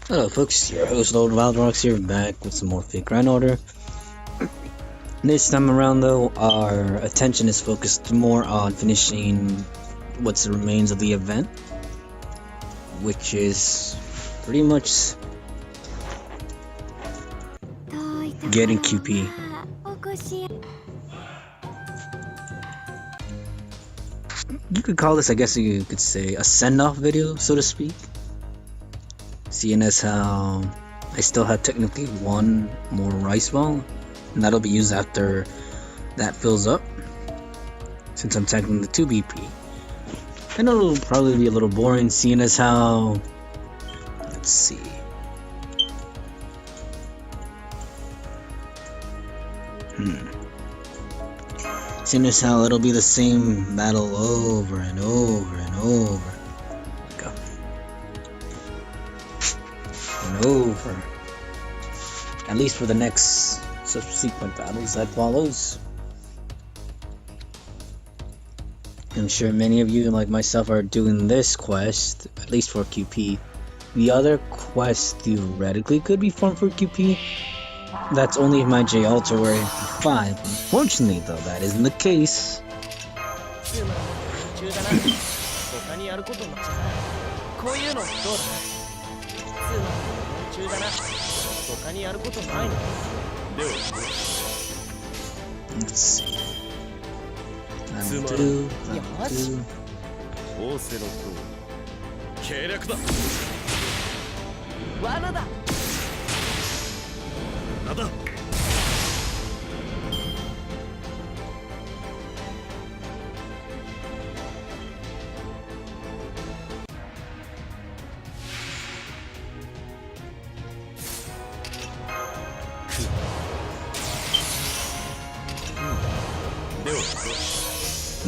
Hello folks, your host Old Wild Rocks here, back with some more Fake Grind Order. This time around though, our attention is focused more on finishing what's the remains of the event, which is pretty much getting QP. You could call this, I guess you could say, a send-off video, so to speak. Seeing as how I still have technically one more rice ball, and that'll be used after that fills up, since I'm tackling the 2 BP. I know it'll probably be a little boring, seeing as how, let's see, seeing as how it'll be the same battle over and over and over. Go. And over. At least for the next subsequent battles that follows. I'm sure many of you, like myself, are doing this quest, at least for QP. The other quest theoretically could be fun for QP. That's only if my J altar were 5. Unfortunately, though, that isn't the case. Let's see. That'll do.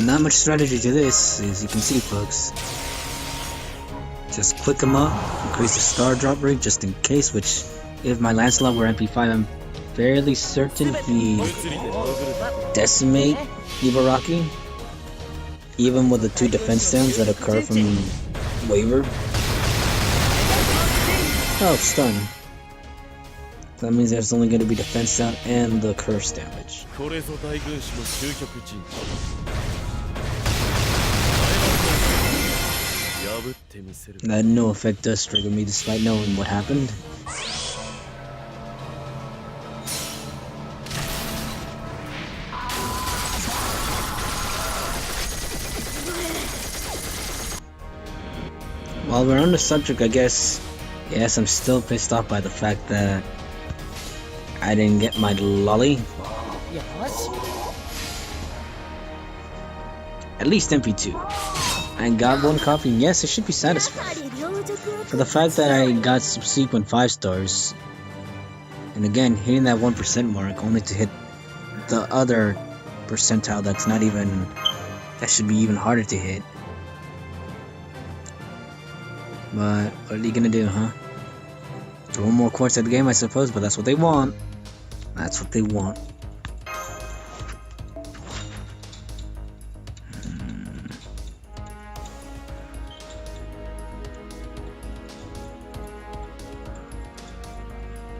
Not much strategy to this, as you can see, folks. Just click him up, increase the star drop rate just in case, which, if my Lancelot were MP5, I'm fairly certain he decimate Ibaraki, even with the 2 defense downs that occur from waiver. Oh, stun. That means there's only going to be defense down and the curse damage. That no effect does trigger me despite knowing what happened. While we're on the subject, I guess, yes, I'm still pissed off by the fact that I didn't get my lolly. At least MP2. I got 1 copy, and yes, I should be satisfied. For the fact that I got subsequent 5 stars, and again, hitting that 1% mark, only to hit the other percentile that's not even, that should be even harder to hit. But what are you gonna do, huh? Throw more quartz at the game, I suppose, but that's what they want. That's what they want.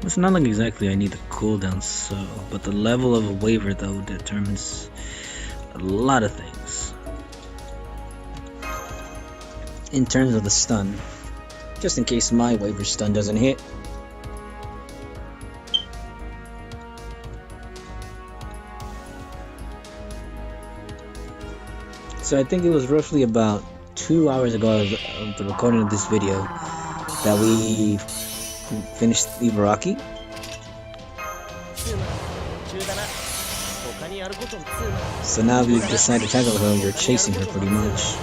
It's not like exactly I need a cooldown, but the level of a waiver though determines a lot of things. In terms of the stun, just in case my waiver stun doesn't hit. So I think it was roughly about 2 hours ago of the recording of this video that we finished Ibaraki. So now we decide to tackle her, you're chasing her pretty much.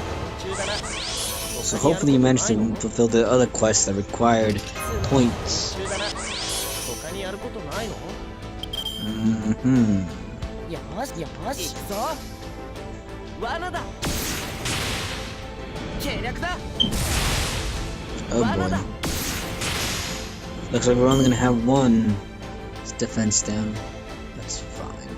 So hopefully you managed to fulfill the other quests that required points. Oh boy. Looks like we're only gonna have 1 defense down. That's fine.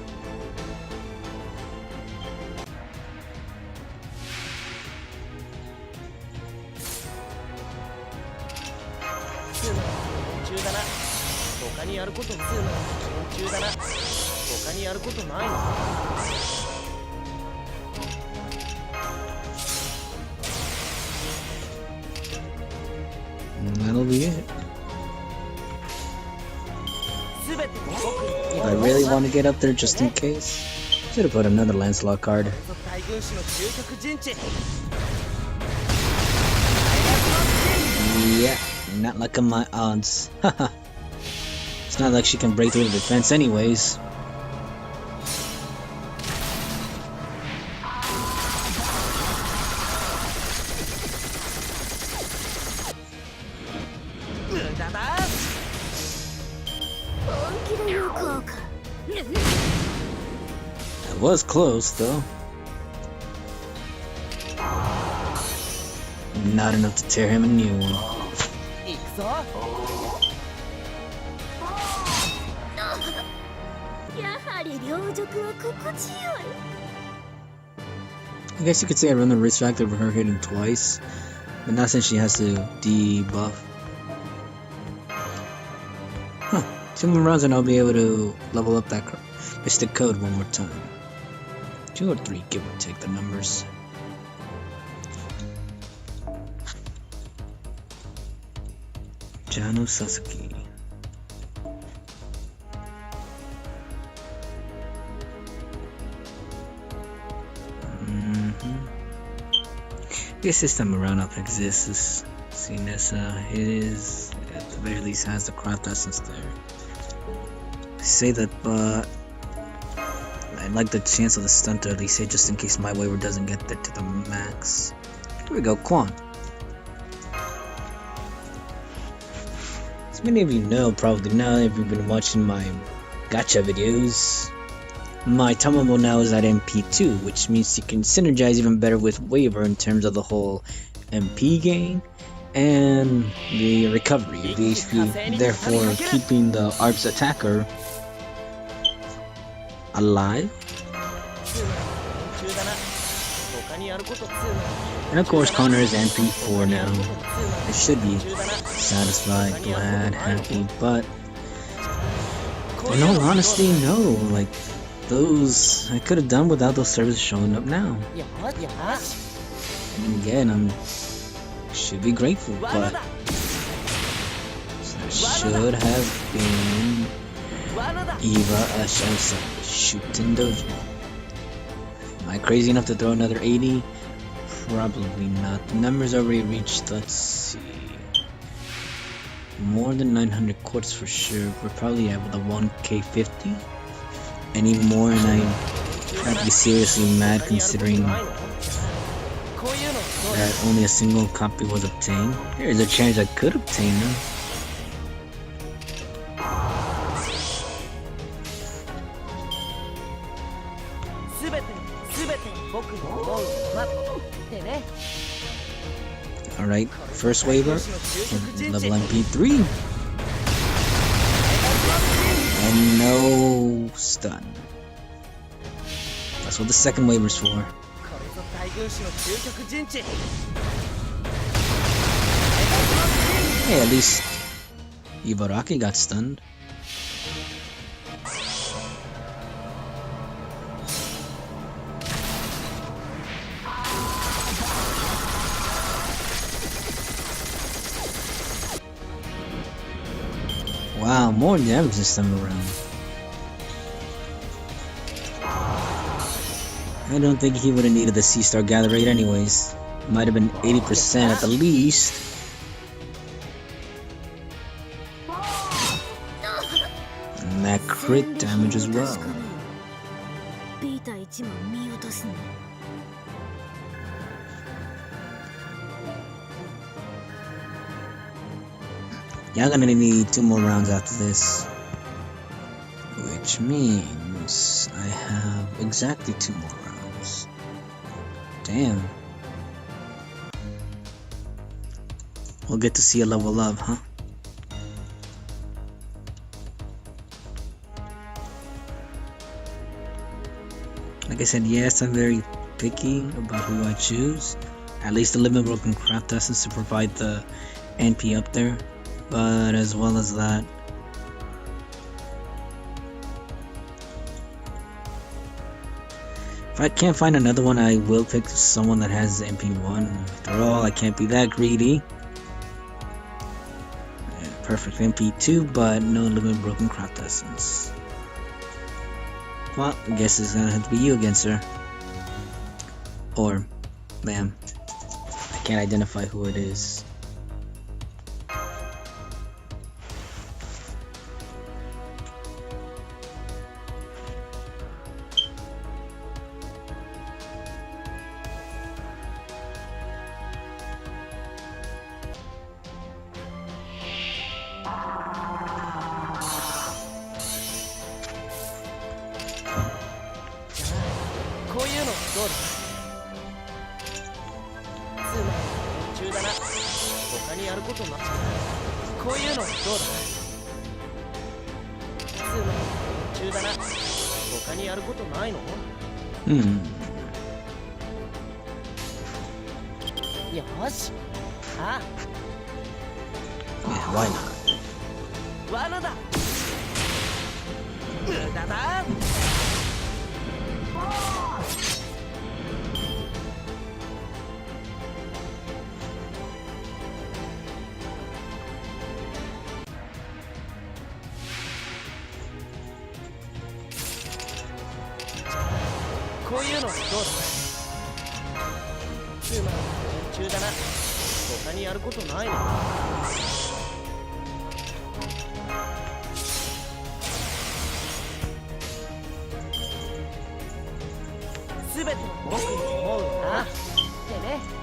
And that'll be it. If I really want to get up there just in case, should have put another Lancelot card. Yeah, not like my odds. It's not like she can break through the defense anyways. That was close though. Not enough to tear him a new one. I guess you could say I run the risk factor of her hitting twice, but not since she has to debuff. Huh, 2 more rounds and I'll be able to level up that mystic code one more time. 2 or 3, give or take the numbers. Jano Sasuke. This system around up exists. Seeing as it is, at the very least, has the craft essence there. I say that, but I like the chance of the stunt to at least say just in case my waiver doesn't get there to the max. Here we go, Quan. As many of you know, probably now, if you've been watching my gacha videos, my Tamamo now is at MP2, which means you can synergize even better with Waiver in terms of the whole MP gain and the recovery, basically, therefore keeping the ARP's attacker alive. And of course, Connor is MP4 now. I should be satisfied, glad, happy, but in all honesty, no. Like, those I could have done without those services showing up now. And again, should be grateful, but should have been Eva Ashansa shooting dojo. Am I crazy enough to throw another 80? Probably not. The numbers already reached, let's see, more than 900 quartz for sure. We're probably at the 1k50. Any more and I'd be seriously mad considering that only a single copy was obtained. There's a chance I could obtain them. Alright, first waiver, level MP3. And no stun. That's what the second waiver's for. Hey, at least Ibaraki got stunned. Wow, more damage this time around. I don't think he would have needed the C-Star Gather Rate anyways. Might have been 80% at the least. And that crit damage as well. Y'all gonna need 2 more rounds after this, which means I have exactly 2 more rounds. Damn. We'll get to see a level up, huh? Like I said, yes, I'm very picky about who I choose. At least the Living Broken Craft Essence to provide the NP up there. but as well as that, if I can't find another one, I will pick someone that has MP1. After all, I can't be that greedy. Yeah, perfect MP2, but no limit broken craft essence. Well, I guess it's gonna have to be you again, sir. Or, ma'am. I can't identify who it is. Yeah, why not?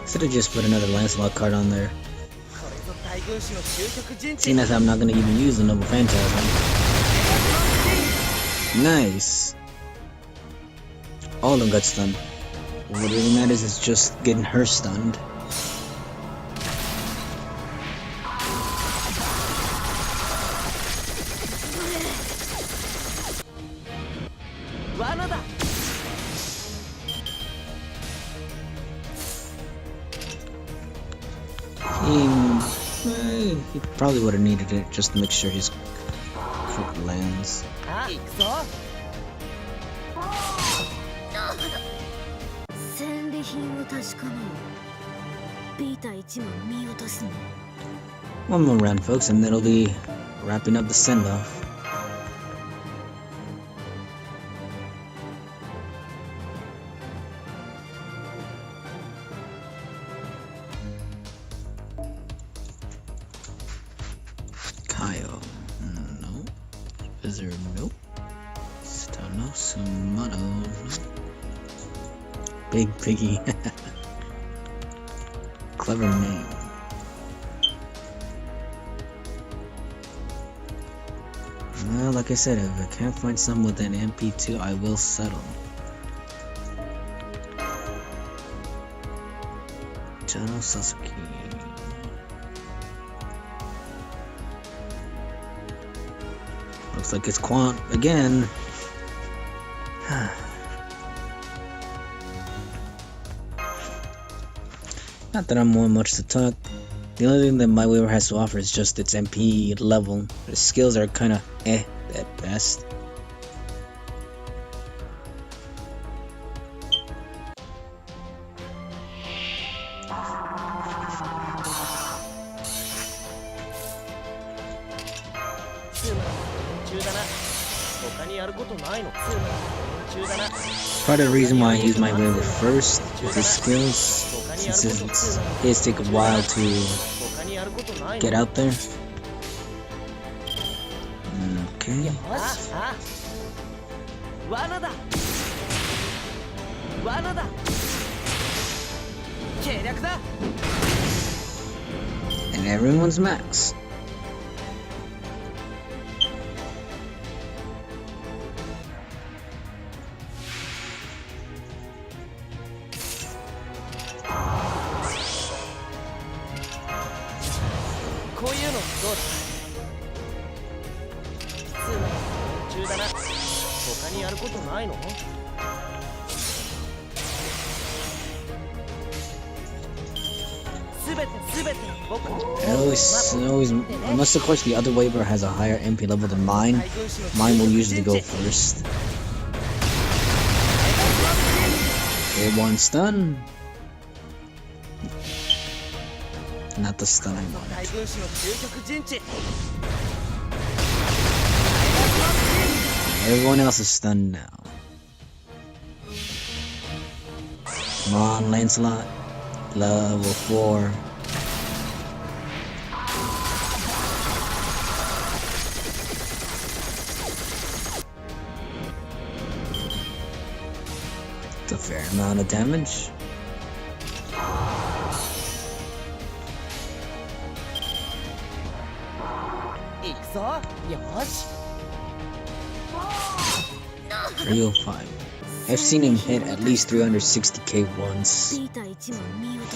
Should have just put another Lancelot card on there. Seeing as I'm not gonna even use the Noble Phantasm. Nice. All of them got stunned. What really matters is just getting her stunned. He probably would have needed it just to make sure his crook lands. One more round, folks, and that'll be wrapping up the send-off. No. Wizard, nope. Summano, nope. Big Piggy. Clever name. Well, like I said, if I can't find some with an MP2, I will settle. Chano Sasuke. Looks like it's Quant again. Not that I'm wanting much to talk. The only thing that my waiver has to offer is just its MP level. The skills are kinda at best. Part of the reason why I use my waiver first with his skills, since it does take a while to get out there. Okay. And everyone's max. Unless of course the other waiver has a higher MP level than mine will usually go first. Okay, one stun. Not the stun I wanted. Everyone else is stunned now. Come on, Lancelot. Level 4. It's a fair amount of damage. Real 5. I've seen him hit at least 360k once.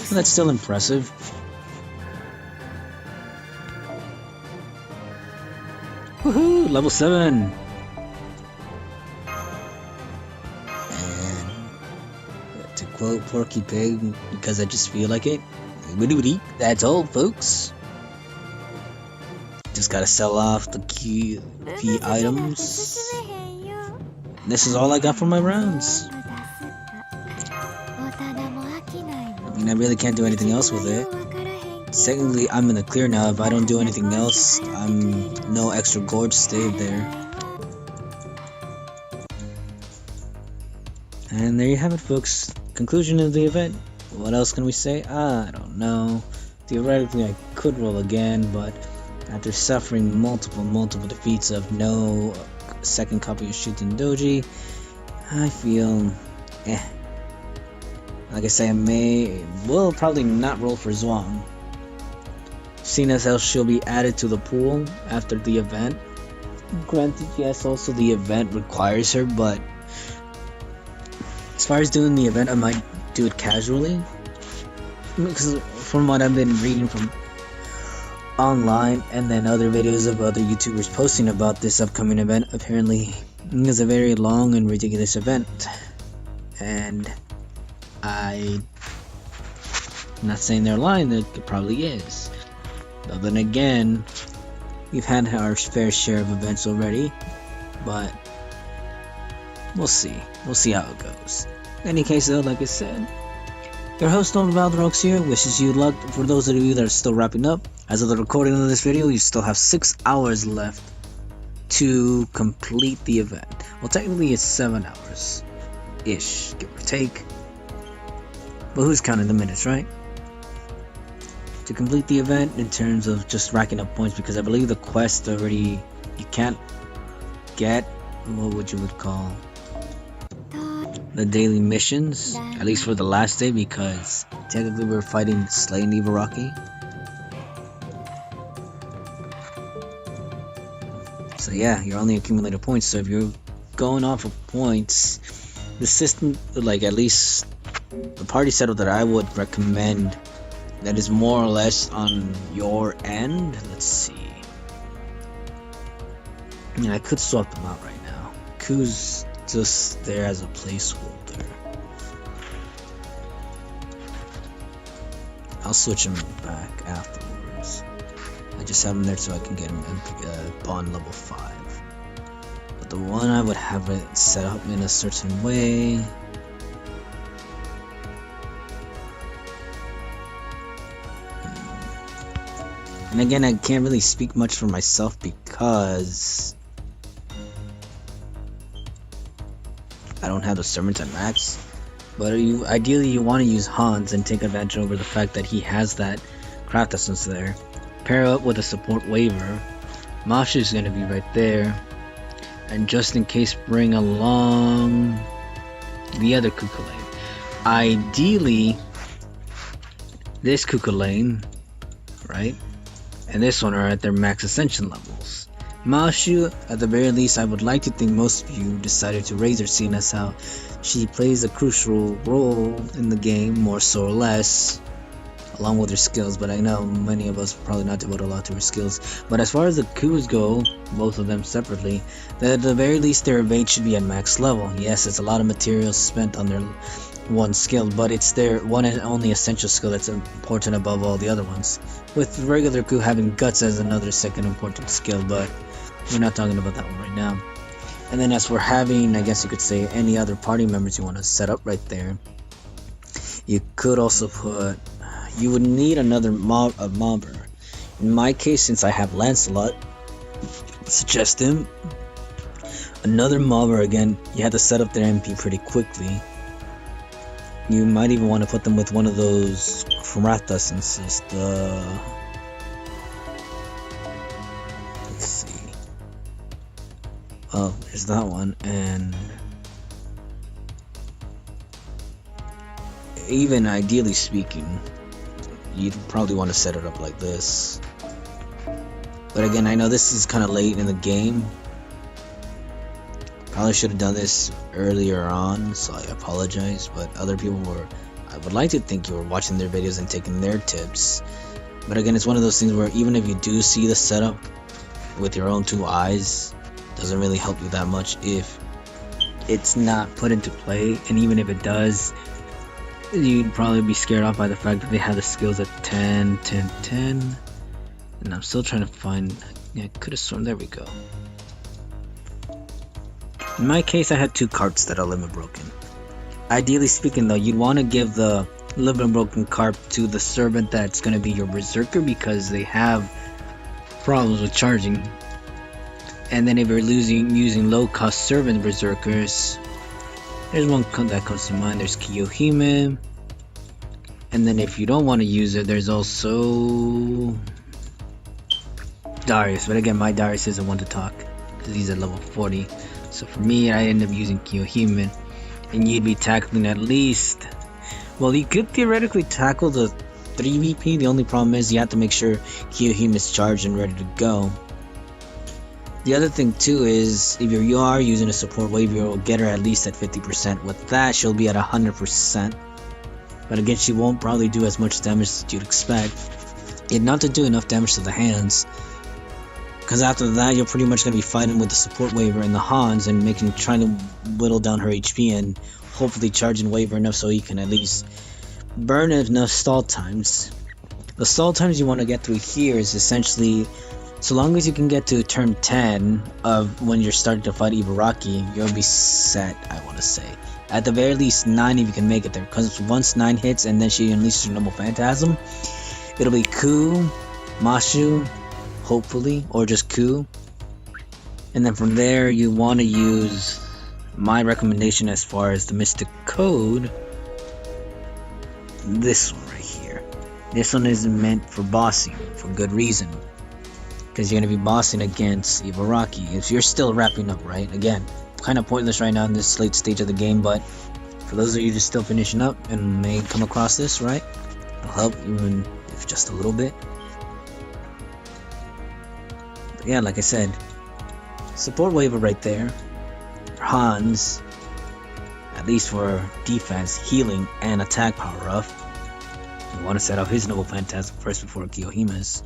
That's still impressive. Woohoo! Level 7! And to quote Porky Pig, because I just feel like it, that's all, folks. Just gotta sell off the key items. This is all I got for my rounds. I mean, I really can't do anything else with it. Secondly, I'm in the clear now. If I don't do anything else, I'm no extra gorge stayed there. And there you have it, folks. Conclusion of the event. What else can we say? I don't know. Theoretically, I could roll again, but after suffering multiple defeats of no second copy of Shuten Doji, I feel like I say, will probably not roll for Zhuang, seeing as how she'll be added to the pool after the event. Granted, yes, also the event requires her, but as far as doing the event, I might do it casually, because from what I've been reading from online and then other videos of other YouTubers posting about this upcoming event, apparently it's a very long and ridiculous event, and I'm not saying they're lying, that it probably is. But then again, we've had our fair share of events already, but we'll see how it goes. In any case though, like I said, your host Nolan Valderox here wishes you luck. For those of you that are still wrapping up, as of the recording of this video, you still have 6 hours left to complete the event. Well, technically it's 7 hours ish, give or take, but who's counting the minutes, right? To complete the event in terms of just racking up points, because I believe the quest already, you can't get what you would call the daily missions, at least for the last day, because technically we're fighting Slain Ibaraki. So yeah, you're only accumulating points, so if you're going off of points, the system, like at least the party setup that I would recommend that is more or less on your end, let's see. I mean, I could swap them out right now. Ku's just there as a placeholder. I'll switch him back afterwards. I just have him there so I can get him on level 5. But the one I would have it set up in a certain way. And again, I can't really speak much for myself because I don't have the sermons at max. But ideally you want to use Hans and take advantage over the fact that he has that craft essence there. Pair up with a support waiver. Masha is going to be right there. And just in case, bring along the other Kukulane. Ideally, this Kukulane, right? And this one are at their max ascension levels. Mashu, at the very least, I would like to think most of you decided to raise her, seeing as how she plays a crucial role in the game, more so or less, along with her skills. But I know many of us probably not devote a lot to her skills. But as far as the Kus go, both of them separately, at the very least their evade should be at max level. Yes, it's a lot of material spent on their one skill, but it's their one and only essential skill that's important above all the other ones. With regular Ku having guts as another second important skill, but we're not talking about that one right now. And then as for having, I guess you could say, any other party members you want to set up right there, you could also put, you would need another mobber. In my case, since I have Lancelot, suggest him. Another mobber, again, you have to set up their MP pretty quickly. You might even want to put them with one of those craft essences. Let's see. Oh, there's that one, and even ideally speaking, you'd probably want to set it up like this. But again, I know this is kind of late in the game. Probably should have done this earlier on, so I apologize, but other people were, I would like to think you were watching their videos and taking their tips. But again, it's one of those things where even if you do see the setup with your own two eyes, doesn't really help you that much if it's not put into play. And even if it does, you'd probably be scared off by the fact that they have the skills at 10, 10, 10. And I'm still trying to find, yeah, could have sworn, there we go. In my case, I had two carts that are limit broken. Ideally speaking though, you'd want to give the limit broken cart to the servant that's going to be your berserker, because they have problems with charging. And then if you're using low cost servant berserkers, there's one that comes to mind, there's Kiyohime. And then if you don't want to use it, there's also Darius. But again, my Darius isn't one to talk, because he's at level 40. So for me, I end up using Kiyohime, and you'd be tackling at least, well, you could theoretically tackle the 3VP. The only problem is you have to make sure Kiyohime is charged and ready to go. The other thing too is, if you are using a support wave, you'll get her at least at 50%. With that, she'll be at 100%. But again, she won't probably do as much damage as you'd expect. And not to do enough damage to the hands, because after that, you're pretty much going to be fighting with the support waver and the Hans and trying to whittle down her HP and hopefully charging waver enough so you can at least burn enough stall times. The stall times you want to get through here is essentially, so long as you can get to turn 10 of when you're starting to fight Ibaraki, you'll be set, I want to say. At the very least 9 if you can make it there, because once 9 hits and then she unleashes her Noble Phantasm, it'll be Ku, Mashu, hopefully, or just Ku. And then from there, you want to use my recommendation as far as the Mystic Code. This one right here. This one is meant for bossing, for good reason. Because you're going to be bossing against Ibaraki. If you're still wrapping up, right? Again, kind of pointless right now in this late stage of the game, but for those of you just still finishing up and may come across this, right? It'll help even if just a little bit. Yeah, like I said, support waiver right there. Hans, at least for defense, healing, and attack power up. You want to set up his Noble Phantasm first before Kiyohime's.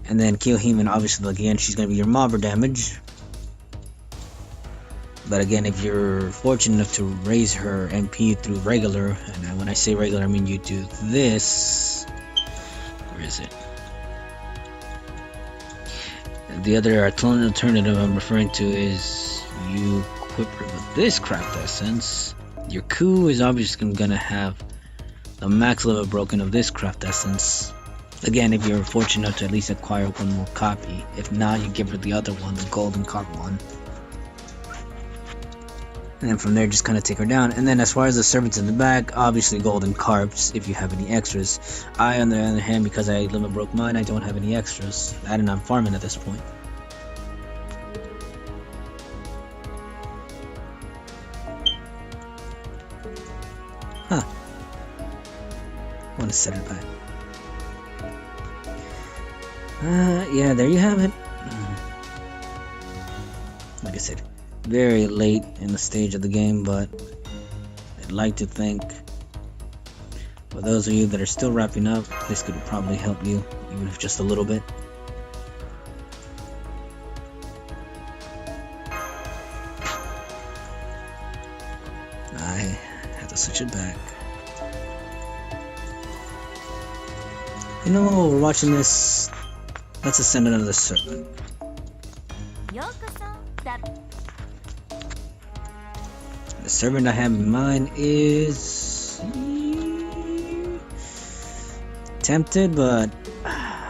And then Kiyohime, obviously, again, she's going to be your mobber damage. But again, if you're fortunate enough to raise her MP through regular, and when I say regular, I mean you do this. Where is it? The other alternative I'm referring to is you equip her with this craft essence. Your Ku is obviously going to have the max level broken of this craft essence. Again, if you're fortunate enough to at least acquire one more copy. If not, you give her the other one, the golden carp one. And then from there, just kind of take her down. And then as far as the servants in the back, obviously golden carps if you have any extras. I, on the other hand, because I limit broke mine, I don't have any extras. And I'm farming at this point. Huh. I want to set it back. Yeah, there you have it. Like I said, very late in the stage of the game, but I'd like to think for those of you that are still wrapping up, this could probably help you, even if just a little bit. I switch it back. You know, while we're watching this, let's ascend another servant. The servant I have in mind is tempted, but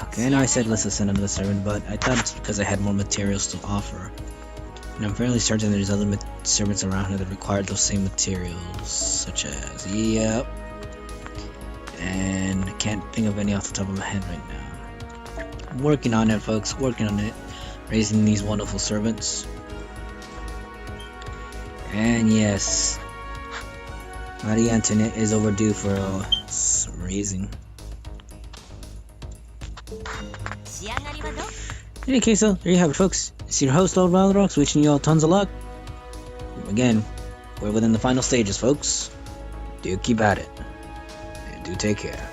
okay. I know I said let's ascend another servant, but I thought it's because I had more materials to offer, and I'm fairly certain there's other servants around here that require those same materials, such as and I can't think of any off the top of my head right now. I'm working on it, folks. Working on it, raising these wonderful servants. And yes, Maria Antoinette is overdue for raising. In any case, though, there you have it, folks. It's your host, Lord Valrox, wishing you all tons of luck. Again, we're within the final stages, folks. Do keep at it, and do take care.